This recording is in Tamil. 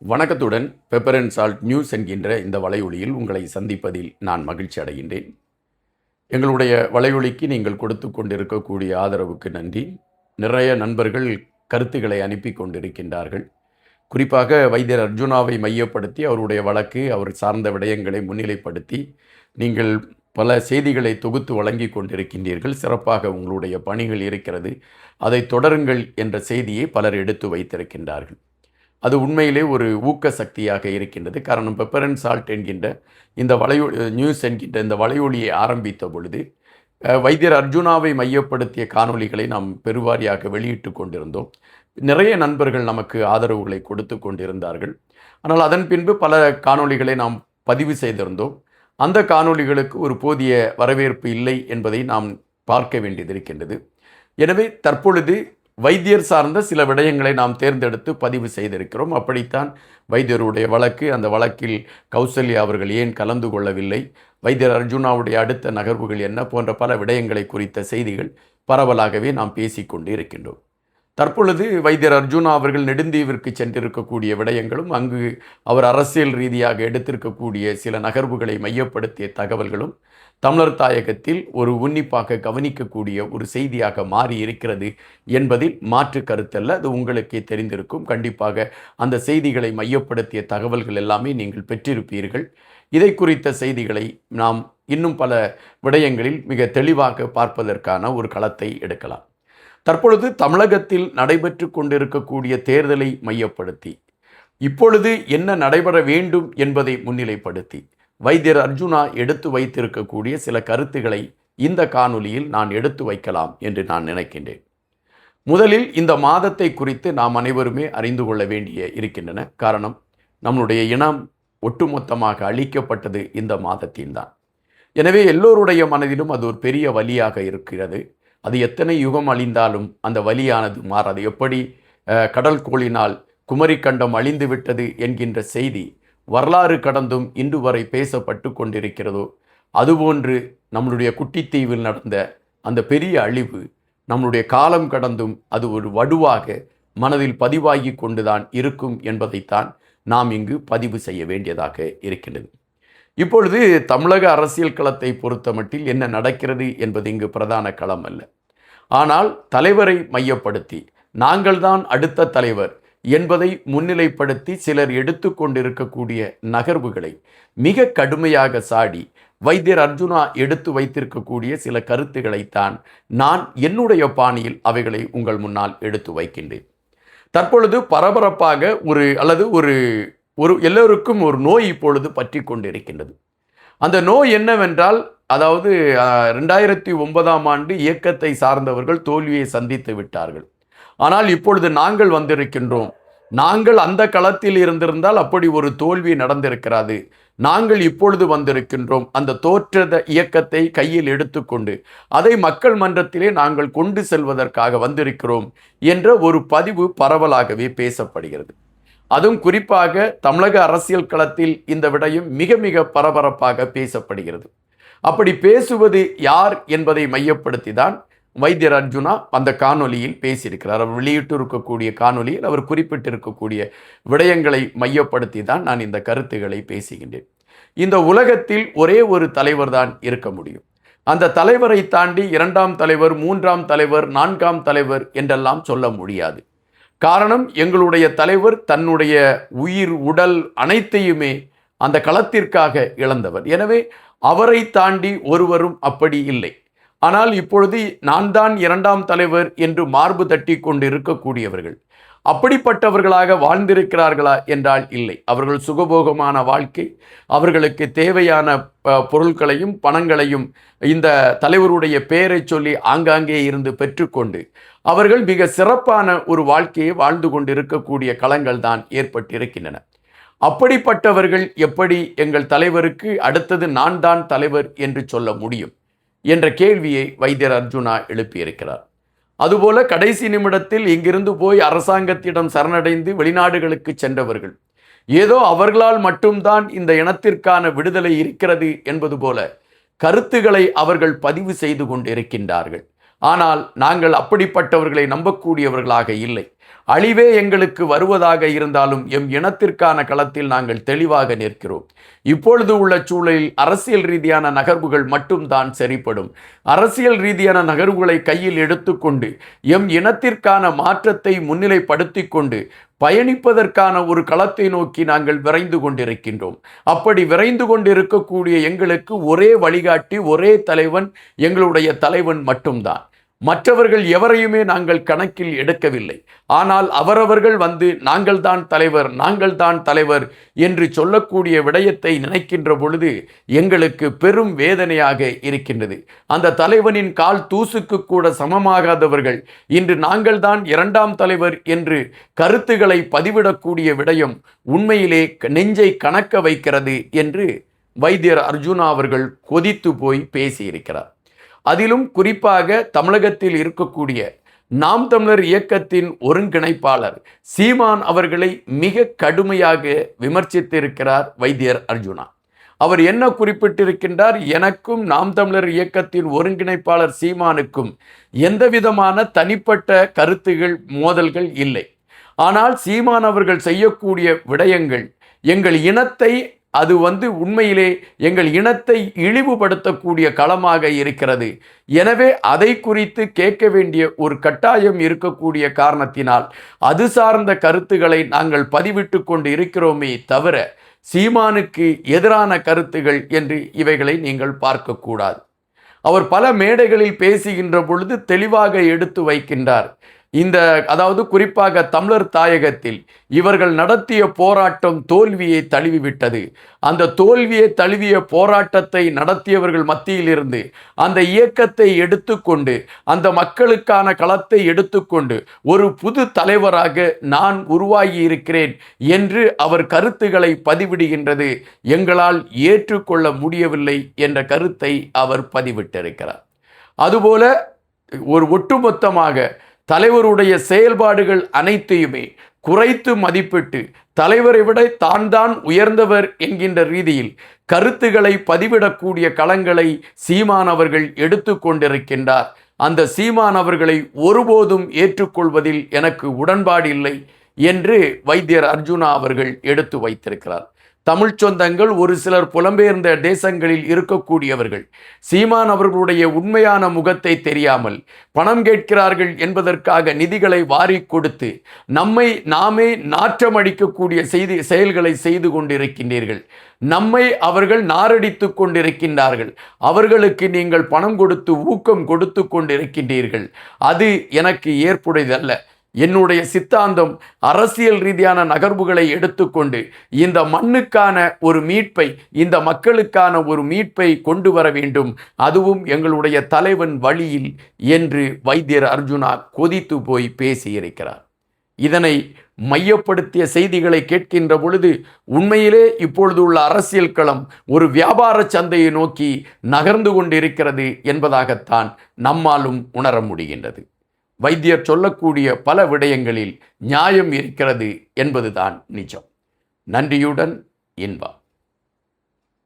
வணக்கத்துடன் பெப்பர் அண்ட் சால்ட் நியூஸ் என்கின்ற இந்த வலையொலியில் உங்களை சந்திப்பதில் நான் மகிழ்ச்சி அடைகின்றேன். எங்களுடைய வலையொலிக்கு நீங்கள் கொடுத்து கொண்டிருக்கக்கூடிய ஆதரவுக்கு நன்றி. நிறைய நண்பர்கள் கருத்துக்களை அனுப்பி கொண்டிருக்கின்றார்கள். குறிப்பாக வைத்தியர் அர்ஜுனாவை மையப்படுத்தி அவருடைய வழக்கு, அவர் சார்ந்த விடயங்களை முன்னிலைப்படுத்தி நீங்கள் பல செய்திகளை தொகுத்து வழங்கி கொண்டிருக்கின்றீர்கள். சிறப்பாக உங்களுடைய பணிகள் இருக்கிறது, அதை தொடருங்கள் என்ற செய்தியை பலர் எடுத்து வைத்திருக்கின்றார்கள். அது உண்மையிலே ஒரு ஊக்க சக்தியாக இருக்கின்றது. காரணம், பெப்பர் அண்ட் சால்ட் என்கின்ற இந்த நியூஸ் என்கின்ற இந்த வலையொலியை ஆரம்பித்த பொழுது வைத்தியர் அர்ஜுனாவை மையப்படுத்திய காணொளிகளை நாம் பெருவாரியாக வெளியிட்டு கொண்டிருந்தோம். நிறைய நண்பர்கள் நமக்கு ஆதரவுகளை கொடுத்து கொண்டிருந்தார்கள். ஆனால் அதன் பின்பு பல காணொளிகளை நாம் பதிவு செய்திருந்தோம். அந்த காணொளிகளுக்கு ஒரு போதிய வரவேற்பு இல்லை என்பதை நாம் பார்க்க வேண்டியது இருக்கின்றது. எனவே தற்பொழுது வைத்தியர் சார்ந்த சில விடயங்களை நாம் தேர்ந்தெடுத்து பதிவு செய்திருக்கிறோம். அப்படித்தான் வைத்தியருடைய வழக்கு, அந்த வழக்கில் கௌசல்யா அவர்கள் ஏன் கலந்து கொள்ளவில்லை, வைத்தியர் அர்ஜுனாவுடைய அடுத்த நகர்வுகள் என்ன போன்ற பல விடயங்களை குறித்த செய்திகள் பரவலாகவே நாம் பேசிக்கொண்டு இருக்கின்றோம். தற்பொழுது வைத்தியர் அர்ஜுனா அவர்கள் நெடுந்தீவிற்கு சென்றிருக்கக்கூடிய விடயங்களும், அங்கு அவர் அரசியல் ரீதியாக எடுத்திருக்கக்கூடிய சில நகர்வுகளை மையப்படுத்திய தகவல்களும் தமிழர் தாயகத்தில் ஒரு உன்னிப்பாக கவனிக்கக்கூடிய ஒரு செய்தியாக மாறி இருக்கிறது என்பதில் மாற்று கருத்தல்ல. அது உங்களுக்கே தெரிந்திருக்கும். கண்டிப்பாக அந்த செய்திகளை மையப்படுத்திய தகவல்கள் எல்லாமே நீங்கள் பெற்றிருப்பீர்கள். இதை குறித்த செய்திகளை நாம் இன்னும் பல விடயங்களில் மிக தெளிவாக பார்ப்பதற்கான ஒரு களத்தை எடுக்கலாம். தற்பொழுது தமிழகத்தில் நடைபெற்று கொண்டிருக்கக்கூடிய தேர்தலை மையப்படுத்தி இப்பொழுது என்ன நடைபெற வேண்டும் என்பதை முன்னிலைப்படுத்தி வைத்தியர் அர்ஜுனா எடுத்து வைத்திருக்கக்கூடிய சில கருத்துக்களை இந்த காணொலியில் நான் எடுத்து வைக்கலாம் என்று நான் நினைக்கின்றேன். முதலில் இந்த மாதத்தை குறித்து நாம் அனைவருமே அறிந்து கொள்ள வேண்டிய இருக்கின்றன. காரணம், நம்முடைய இனம் ஒட்டுமொத்தமாக அழிக்கப்பட்டது இந்த மாதத்தில்தான். எனவே எல்லோருடைய மனதிலும் அது ஒரு பெரிய வலியாக இருக்கிறது. அது எத்தனை யுகம் அழிந்தாலும் அந்த வலியானது மாறாது. எப்படி கடல் கோளினால் குமரிக்கண்டம் அழிந்து விட்டது என்கின்ற செய்தி வரலாறு கடந்தும் இன்று வரை பேசப்பட்டு கொண்டிருக்கிறதோ, அதுபோன்று நம்மளுடைய குட்டித்தீவில் நடந்த அந்த பெரிய அழிவு நம்முடைய காலம் கடந்தும் அது ஒரு வடுவாக மனதில் பதிவாகி கொண்டுதான் இருக்கும் என்பதைத்தான் நாம் இங்கு பதிவு செய்ய வேண்டியதாக இருக்கின்றது. இப்பொழுது தமிழக அரசியல் களத்தை பொறுத்தமட்டில் என்ன நடக்கிறது என்பது இங்கு பிரதான களம் அல்ல. ஆனால் தலைவரை மையப்படுத்தி நாங்கள்தான் அடுத்த தலைவர் என்பதை முன்னிலைப்படுத்தி சிலர் எடுத்து கொண்டிருக்கக்கூடிய நகர்வுகளை மிக கடுமையாக சாடி வைத்தியர் அர்ஜுனா எடுத்து வைத்திருக்கக்கூடிய சில கருத்துக்களைத்தான் நான் என்னுடைய பாணியில் அவைகளை உங்கள் முன்னால் எடுத்து வைக்கின்றேன். தற்பொழுது பரபரப்பாக ஒரு எல்லோருக்கும் ஒரு நோய் இப்பொழுது பற்றி கொண்டிருக்கின்றது. அந்த நோய் என்னவென்றால், அதாவது 2009ஆம் ஆண்டு இயக்கத்தை சார்ந்தவர்கள் தோல்வியை சந்தித்து விட்டார்கள். ஆனால் இப்பொழுது நாங்கள் வந்திருக்கின்றோம். நாங்கள் அந்த களத்தில் இருந்திருந்தால் அப்படி ஒரு தோல்வி நடந்திருக்கிறாது. நாங்கள் இப்பொழுது வந்திருக்கின்றோம். அந்த தோற்ற இயக்கத்தை கையில் எடுத்துக்கொண்டு அதை மக்கள் மன்றத்திலே நாங்கள் கொண்டு செல்வதற்காக வந்திருக்கிறோம் என்ற ஒரு பதிவு பரவலாகவே பேசப்படுகிறது. அதுவும் குறிப்பாக தமிழக அரசியல் களத்தில் இந்த விடயம் மிக மிக பரபரப்பாக பேசப்படுகிறது. அப்படி பேசுவது யார் என்பதை மையப்படுத்தி தான் வைத்தியர் அர்ஜுனா அந்த காணொலியில் பேசியிருக்கிறார். அவர் வெளியிட்டு இருக்கக்கூடிய காணொலியில் அவர் குறிப்பிட்டிருக்கக்கூடிய விடயங்களை மையப்படுத்தி தான் நான் இந்த கருத்துக்களை பேசுகின்றேன். இந்த உலகத்தில் ஒரே ஒரு தலைவர் தான் இருக்க முடியும். அந்த தலைவரை தாண்டி 2ஆம் தலைவர், 3ஆம் தலைவர், 4ஆம் தலைவர் என்றெல்லாம் சொல்ல முடியாது. காரணம், எங்களுடைய தலைவர் தன்னுடைய உயிர், உடல் அனைத்தையுமே அந்த களத்திற்காக இழந்தவர். எனவே அவரை தாண்டி ஒருவரும் அப்படி இல்லை. ஆனால் இப்பொழுது நான் தான் 2ஆம் தலைவர் என்று மார்பு தட்டி கொண்டு இருக்கக்கூடியவர்கள் அப்படிப்பட்டவர்களாக வாழ்ந்திருக்கிறார்களா என்றால் இல்லை. அவர்கள் சுகபோகமான வாழ்க்கை, அவர்களுக்கு தேவையான பொருட்களையும் பணங்களையும் இந்த தலைவருடைய பெயரை சொல்லி ஆங்காங்கே இருந்து பெற்றுக்கொண்டு அவர்கள் மிக சிறப்பான ஒரு வாழ்க்கையை வாழ்ந்து கொண்டு இருக்கக்கூடிய களங்கள் தான் ஏற்பட்டிருக்கின்றன. அப்படிப்பட்டவர்கள் எப்படி எங்கள் தலைவருக்கு அடுத்தது நான் தான் தலைவர் என்று சொல்ல முடியும் என்ற கேள்வியை வைத்தியர் அர்ஜுனா எழுப்பியிருக்கிறார். அதுபோல கடைசி நிமிடத்தில் இங்கிருந்து போய் அரசாங்கத்திடம் சரணடைந்து வெளிநாடுகளுக்கு சென்றவர்கள் ஏதோ அவர்களால் மட்டும்தான் இந்த இனத்திற்கான விடுதலை இருக்கிறது என்பது போல கருத்துக்களை அவர்கள் பதிவு செய்து கொண்டிருக்கின்றார்கள். ஆனால் நாங்கள் அப்படிப்பட்டவர்களை நம்பக்கூடியவர்களாக இல்லை. அழிவே எங்களுக்கு வருவதாக இருந்தாலும் எம் இனத்திற்கான களத்தில் நாங்கள் தெளிவாக நிற்கிறோம். இப்பொழுது உள்ள சூழலில் அரசியல் ரீதியான நகர்வுகள் மட்டும்தான் சரிப்படும். அரசியல் ரீதியான நகர்வுகளை கையில் எடுத்துக்கொண்டு எம் இனத்திற்கான மாற்றத்தை முன்னிலைப்படுத்தி கொண்டு பயணிப்பதற்கான ஒரு களத்தை நோக்கி நாங்கள் விரைந்து கொண்டிருக்கின்றோம். அப்படி விரைந்து கொண்டிருக்கக்கூடிய எங்களுக்கு ஒரே வழிகாட்டி, ஒரே தலைவன், எங்களுடைய தலைவன் மட்டும்தான். மற்றவர்கள் எவரையுமே நாங்கள் கணக்கில் எடுக்கவில்லை. ஆனால் அவரவர்கள் வந்து நாங்கள் தான் தலைவர், நாங்கள் தான் தலைவர் என்று சொல்லக்கூடிய விடயத்தை நினைக்கின்ற பொழுது எங்களுக்கு பெரும் வேதனையாக இருக்கின்றது. அந்த தலைவனின் கால் தூசுக்கு கூட சமமாகாதவர்கள் இன்று நாங்கள் தான் இரண்டாம் தலைவர் என்று கருத்துக்களை பதிவிடக்கூடிய விடயம் உண்மையிலே நெஞ்சை கணக்க வைக்கிறது என்று வைத்தியர் அர்ஜுனா அவர்கள் கொதித்து போய் பேசியிருக்கிறார். அதிலும் குறிப்பாக தமிழகத்தில் இருக்கக்கூடிய நாம் தமிழர் இயக்கத்தின் ஒருங்கிணைப்பாளர் சீமான் அவர்களை மிக கடுமையாக விமர்சித்திருக்கிறார் வைத்தியர் அர்ஜுனா. அவர் என்ன குறிப்பிட்டிருக்கின்றார்? எனக்கும் நாம் தமிழர் இயக்கத்தின் ஒருங்கிணைப்பாளர் சீமானுக்கும் எந்தவிதமான தனிப்பட்ட கருத்துகள் மோதல்கள் இல்லை. ஆனால் சீமான் அவர்கள் செய்யக்கூடிய விடயங்கள் எங்கள் இனத்தை உண்மையிலே எங்கள் இனத்தை இழிவுபடுத்தக்கூடிய களமாக இருக்கிறது. எனவே அதை குறித்து கேட்க வேண்டிய ஒரு கட்டாயம் இருக்கக்கூடிய காரணத்தினால் அது சார்ந்த கருத்துக்களை நாங்கள் பதிவிட்டு கொண்டு இருக்கிறோமே தவிர சீமானுக்கு எதிரான கருத்துகள் என்று இவைகளை நீங்கள் பார்க்கக்கூடாது. அவர் பல மேடைகளில் பேசுகின்ற பொழுது தெளிவாக எடுத்து வைக்கின்றார். குறிப்பாக தமிழர் தாயகத்தில் இவர்கள் நடத்திய போராட்டம் தோல்வியை தழுவிவிட்டது. அந்த தோல்வியை தழுவிய போராட்டத்தை நடத்தியவர்கள் மத்தியில் இருந்து அந்த இயக்கத்தை எடுத்துக்கொண்டு அந்த மக்களுக்கான களத்தை எடுத்துக்கொண்டு ஒரு புது தலைவராக நான் உருவாகி இருக்கிறேன் என்று அவர் கருத்துக்களை பதிவிடுகின்றது எங்களால் ஏற்றுக்கொள்ள முடியவில்லை என்ற கருத்தை அவர் பதிவிட்டிருக்கிறார். அதுபோல ஒரு ஒட்டுமொத்தமாக தலைவருடைய செயல்பாடுகள் அனைத்தையுமே குறைத்து மதிப்பிட்டு தலைவரை விட தான் உயர்ந்தவர் என்கின்ற ரீதியில் கருத்துக்களை பதிவிடக்கூடிய களங்களை சீமான் அவர்கள் எடுத்து கொண்டிருக்கின்றார். அந்த சீமான் அவர்களை ஒருபோதும் ஏற்றுக்கொள்வதில் எனக்கு உடன்பாடு இல்லை என்று வைத்தியர் அர்ஜுனா அவர்கள் எடுத்து வைத்திருக்கிறார். தமிழ் சொந்தங்கள் ஒரு சிலர் புலம்பெயர்ந்த தேசங்களில் இருக்கக்கூடியவர்கள் சீமான் அவர்களுடைய உண்மையான முகத்தை தெரியாமல் பணம் கேட்கிறார்கள் என்பதற்காக நிதிகளை வாரி கொடுத்து நாமே நாற்றம் அடிக்கக்கூடிய செயல்களை செய்து கொண்டிருக்கின்றீர்கள். நம்மை அவர்கள் நாரடித்து கொண்டிருக்கின்றார்கள். அவர்களுக்கு நீங்கள் பணம் கொடுத்து ஊக்கம் கொடுத்து கொண்டிருக்கின்றீர்கள். அது எனக்கு ஏற்புடையதல்ல. என்னுடைய சித்தாந்தம் அரசியல் ரீதியான நகர்வுகளை எடுத்துக்கொண்டு இந்த மண்ணுக்கான ஒரு மீட்பை, இந்த மக்களுக்கான ஒரு மீட்பை கொண்டு வர வேண்டும், அதுவும் எங்களுடைய தலைவன் வழியில் என்று வைத்தியர் அர்ஜுனா கொதித்து போய் பேசியிருக்கிறார். இதனை மையப்படுத்திய செய்திகளை கேட்கின்ற பொழுது உண்மையிலே இப்பொழுது உள்ள அரசியல் களம் ஒரு வியாபார சந்தையை நோக்கி நகர்ந்து கொண்டிருக்கிறது என்பதாகத்தான் நம்மாலும் உணர முடிகின்றது. வைத்தியர் சொல்லக்கூடிய பல விடயங்களில் நியாயம் இருக்கிறது என்பதுதான் நிஜம். நன்றியுடன் இன்பா.